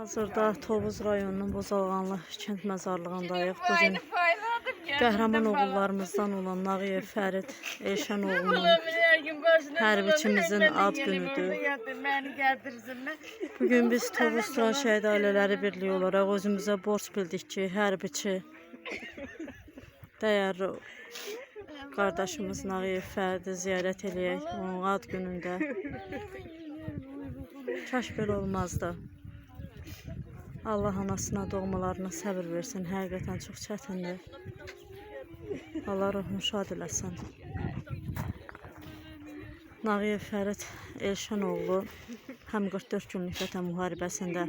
Hazırda Tovuz rayonunun Bozalğanlı kənd məzarlığındayıq. Bugün qəhrəman oğullarımızdan olan Nağıyev Fərid Elşənoğlunun hərbiçimizin ad günüdür. Bugün biz Tovuz Turan Şəhid Ailələri Birliyi olaraq özümüzə borc bildik ki, hərbiçi dəyərli qardaşımız Nağıyev Fəridi ziyarət eləyək onun ad günündə. Kaş belə olmazdı. Allah anasına, doğmalarına səbir versin. Həqiqətən çox çətindir. Allah ruhunu şad eləsin. Nağıyev Fərid Elşənoğlu həm 44 günlük Vətən müharibəsində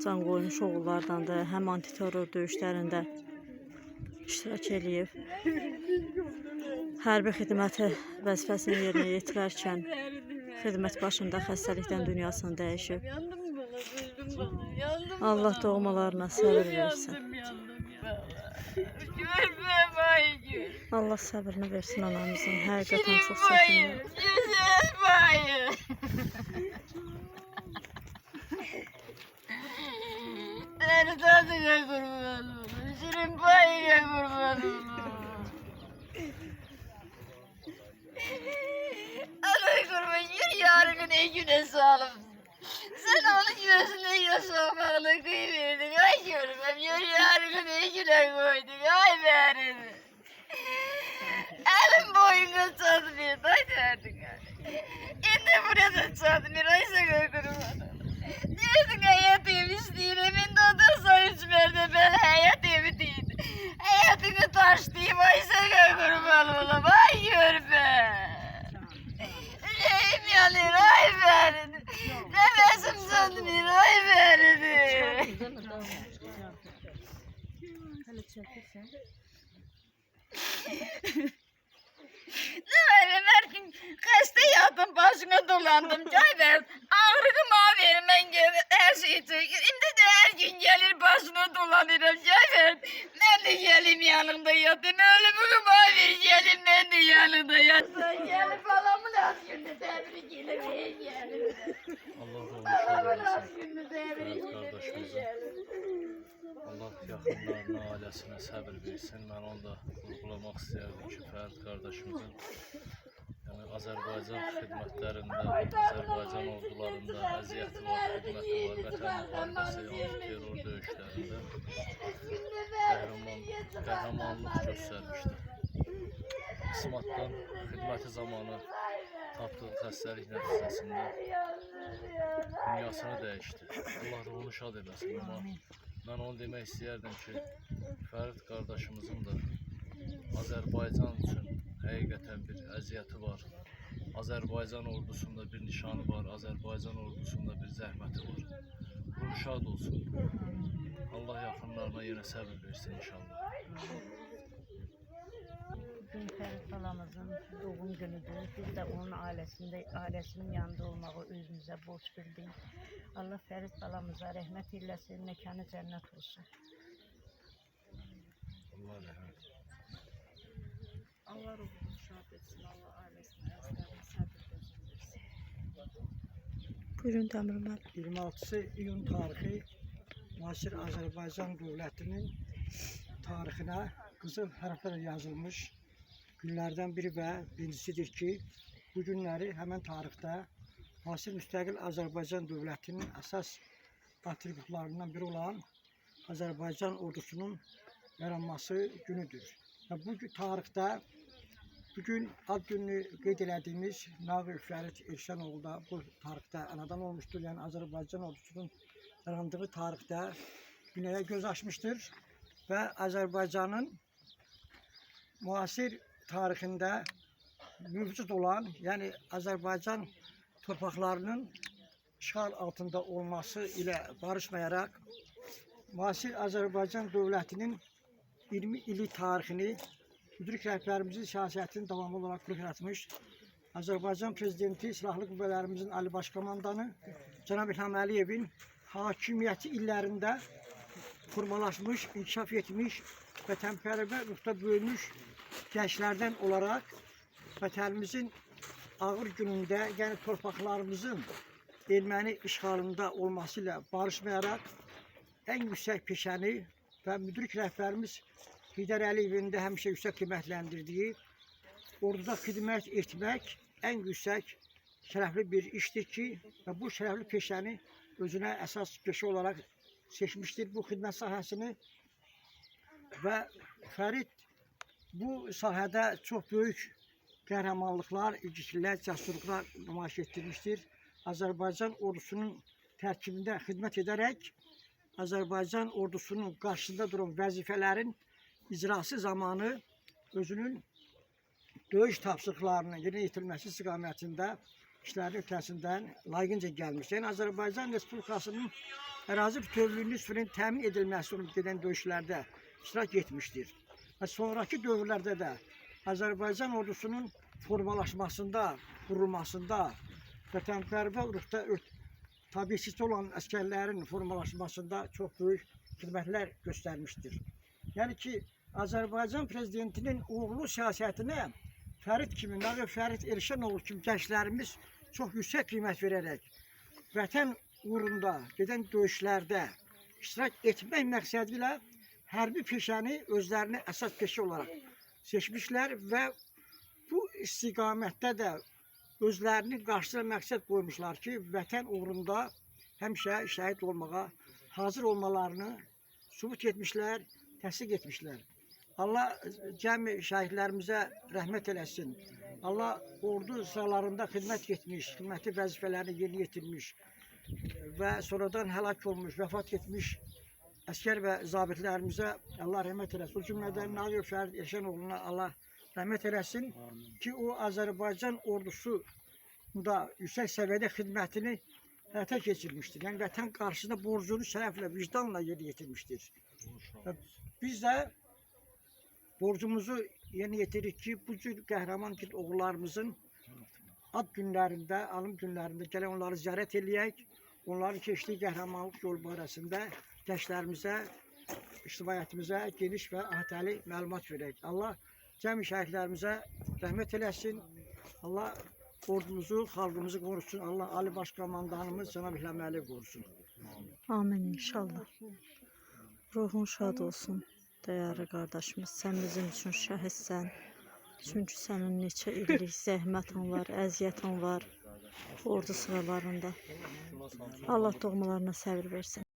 can qoymuş oğullardandır, həm antiterror döyüşlərində iştirak eləyib. Hərbi xidməti vəzifəsini yerinə yetirərkən xidmət başında xəstəlikdən dünyasını dəyişib. Allah doğmalarına səbir versin. Allah səbrini versin anamızın. Həqiqətən çox çətindir. Şirin payına kurban olun. Alay kurban yürü yarın ne güne sağlık. Sen onun gözüne yaşamakla kıyverdin. Ay yorumum yürü yarın ne güne koydun. Ay verin. Elim boyuna çatmıyor. Ay derdin. Şimdi burada çatmıyor. Ay sana kurban. Diyorsun hayatım istedim. Ben de ondan sonra üç verdim. Ben hayatım değil. Hayatını taşlayayım. Ay sana kurban olam. Ay yorumum. Yüreğim yanıyor. Ay verin. Nefesim söndürüyor. Ay verin. Ne var her gün kaçta yattım başına dolandım. Çay ver. Ağrıma verin ben her şeyi çekiyorum. Şimdi de her gün gelir başına dolanırım. Çay ver. Ben de gelim yanında yatayım. Ölümümü ver gelim ben de yanında yatayım. Gelip falamın az günü tebrik elemeye gelim. Allah razı kardeşimizin. Allah yaxınlarına, ailəsinə səbir versin. Mən onu da vurgulamaq istəyərdim ki, Fərid qardaşımızın Azərbaycan xidmətlərində, Azərbaycan ordularında əziyyəti var, xidməti var, Vətən müharibəsi, antiterror döyüşlərində qəhrəmanlıq göstərmişdir. Qismatdan xidməti zamanı tapdığı xəstəlik nəticəsində dünyasını dəyişdi. Allah ruhunu şad eləsin. Amma mən onu demək istəyərdim ki, Fərid qardaşımızın da Azərbaycan üçün həqiqətən bir əziyyəti var. Azərbaycan ordusunda bir nişanı var, Azərbaycan ordusunda bir zəhməti var. Ruhu şad olsun. Allah yaxınlarına yenə səbir versin inşallah. Bugün Fərid balamızın doğum günüdür. Biz de onun ailesinin yanında olmağı özümüze borç bildik. Allah Fərid balamıza rəhmət eyləsin, mekanı cennet olsun. Allah rəhmət. Allah ruhunu şad etsin. Allah ailesine əzlərini səbir versin. Buyurun Dəmirməl. 26 iyun tarixi müasir Azərbaycan dövlətinin tarixinə qızıl hərflərlə yazılmış günlərdən biri və birincisidir ki, bu günləri həmən tarixdə müasir müstəqil Azərbaycan dövlətinin əsas atributlarından biri olan Azərbaycan ordusunun yaranması günüdür. Və bu tarixdə bugün ad gününü qeyd elədiyimiz Nağıyev Fərid Elşənoğlu da bu tarixdə anadan olmuşdur. Yəni Azərbaycan ordusunun yarandığı tarixdə dünyaya göz açmışdır və Azərbaycanın müasir tarixində mövcud olan, yəni Azərbaycan torpaqlarının işğal altında olması ilə barışmayaraq müasir Azərbaycan dövlətinin 20 illik tarixini müdrik rəhbərimizin siyasətinin davamlı olaraq qurub yaratmış Azərbaycan Prezidenti Silahlı Qüvvələrimizin Ali Başkomandanı Cənab İlham Əliyevin hakimiyyəti illərində formalaşmış, inkişaf etmiş və vətənpərvər ruhda böyümüş gençlerden olarak vətənimizin ağır günündə, yəni torpaqlarımızın erməni işğalında olması ilə barışmayaraq ən yüksək peşəni və müdrik rəhbərimiz Heydər Əliyevin də həmişə yüksək qiymətləndirdiyi orduda xidmət etmək ən yüksək şərəfli bir işdir ki, və bu şərəfli peşəni özünə əsas peşə olaraq seçmişdir bu xidmət sahəsini və Fərid bu sahədə çox böyük qəhrəmanlıqlar, igidliklər, cəsurluqlar nümayiş etdirmişdir. Azərbaycan ordusunun tərkibində xidmət edərək Azərbaycan ordusunun qarşısında duran vəzifələrin icrası zamanı özünün döyüş tapşırıqlarının yerinə yetirilməsi istiqamətində işlərin öhdəsindən layiqincə gəlmişdir. Yəni Azərbaycan Respublikasının ərazi bütövlüyünün sürün təmin edilməsi üçün gedən döyüşlərdə iştirak etmişdir. Və sonraki dövrlərdə də Azərbaycan ordusunun formalaşmasında, qurulmasında, vətənpərvər ruhda tabiçisi olan əsgərlərin formalaşmasında çox böyük xidmətlər göstərmişdir. Yəni ki, Azərbaycan prezidentinin uğurlu siyasətinə Fərid kimi, Nağır Fərid Elşanoğlu kimi gənclərimiz çox yüksək qiymət verərək vətən uğrunda gedən döyüşlərdə iştirak etmək məqsədi ilə hərbi peşəni özlərinə əsas peşə olaraq seçmişlər və bu istiqamətdə də özlərinin qarşısına məqsəd qoymuşlar ki, vətən uğrunda həmişə şəhid olmağa hazır olmalarını sübut etmişlər, təsdiq etmişlər. Allah cəmi şəhidlərimizə rəhmət eləsin. Allah ordu sıralarında xidmət etmiş, xidməti vəzifələrini yerinə yetirmiş və sonradan həlak olmuş, vəfat etmiş əskər və zabitlərimizə Allah rəhmət eləsin. O cümlədən Nağır Fərid Elşanoğlu'na Allah rəhmət eləsin ki, o Azərbaycan ordusunda yüksək səviyyədə xidmətini həyata keçirmişdir. Yəni vətən qarşısında borcunu şərəflə, vicdanla yerinə yetirmişdir. Biz də borcumuzu yerinə yetiririk ki, bu cür qəhrəman oğullarımızın ad günlərində, alım günlərində gələn onları ziyarət eləyək, onların keçdiyi qəhrəmanlıq yolu barəsində gənclərimizə, ictimaiyyətimizə geniş və əhatəli məlumat verək. Allah cəmi şəhidlərimizə rəhmət eləsin. Allah ordumuzu, xalqımızı qorusun. Allah Ali Baş Komandanımız Cənab İlham Əliyev qorusun. Amin inşallah. Ruhun şad olsun. Dəyərli qardaşımız, sən bizim üçün şəhidsən. Çünki sənin neçə illik zəhmətin var, əziyyətin var ordu sıralarında. Allah doğmalarına səbir versin.